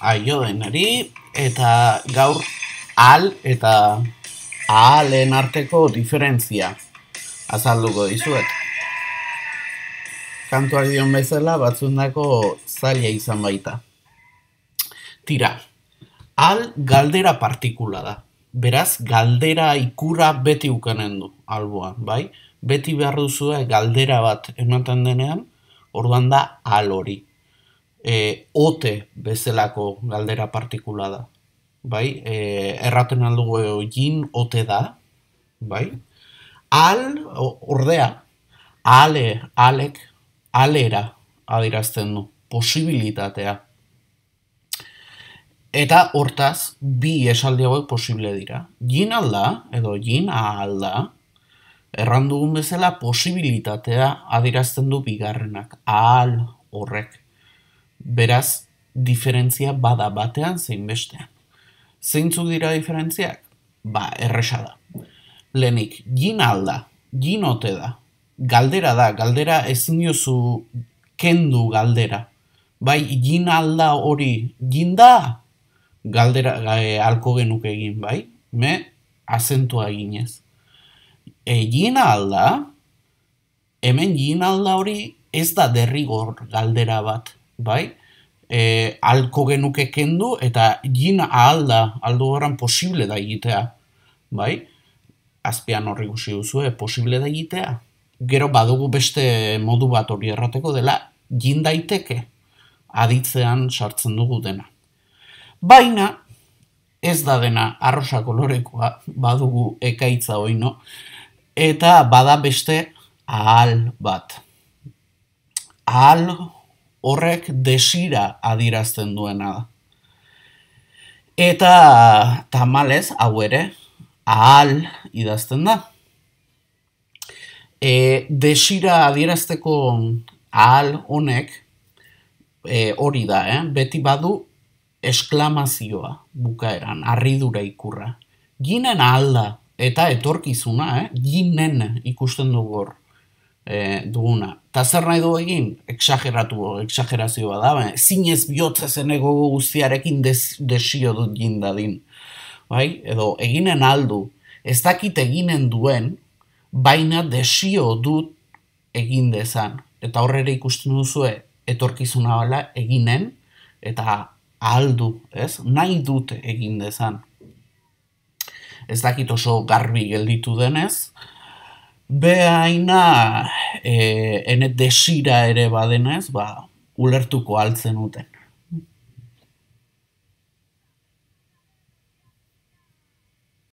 aio denari, eta gaur al eta ahalen arteko diferentzia azalduko dizuet. Kantuak dion bezala batzundako zaila izan baita. Tira, al galdera partikula da. Beraz, galdera ikurra beti ukanen du, alboan, bai? Beti behar duzue galdera bat ematen denean, orduan da al hori. Ote bezalako galdera partikula da, bai? Erraten aldugu jin ote da, bai? Al, ordea, alek, alera adierazten du, posibilitatea. Eta hortaz, bi esaldi hauek posible dira. Jin alda, edo jin alda, errandugun bezala posibilitatea adierazten du bigarrenak, ahal horrek. Beraz, diferentzia bada batean zein bestean. Zeintzuk dira diferentziak? Erresa da. Lehenik, jin alda, jin ote da. Galdera da, galdera ezin diozu kendu galdera. Bai, jin alda hori, jin da? Galdera halko genuke egin, bai? Me azentua eginez. Jin alda, hemen jin alda hori ez da derrigor galdera bat, bai? Halko genuke kendu eta jin alda, aldo horren posible da egitea, bai? Azpian horri guzi duzu, posible da egitea. Gero badugu beste modu bat hori errateko dela, jin daiteke aditzean sartzen dugu dena. Baina, ez da dena arrosa kolorekoa, badugu ekaitza oino, eta bada beste ahal bat. Ahal horrek desira adierazten duena da. Eta tamalez, hau ere, ahal idazten da. Desira adierazteko ahal honek, hori da, beti badu esklamazioa bukaeran, harridura ikurra. Ginen alda eta etorkizuna, ginen ikusten dugu hor duguna. Ta zer nahi du egin? Exagerazioa da, zinez bihotza zenego guztiarekin desio dut jindadin. Bai? Edo eginen aldu, ez dakit eginen duen, baina desio dut egin dezan. Eta horrela ikusten duzue etorkizuna bala eginen, eta aldu, ez? Nahi dut egin dezan. Ez dakit oso garbi gelditu denez, behaina ene desira ere badenez, ulertuko altzen dute.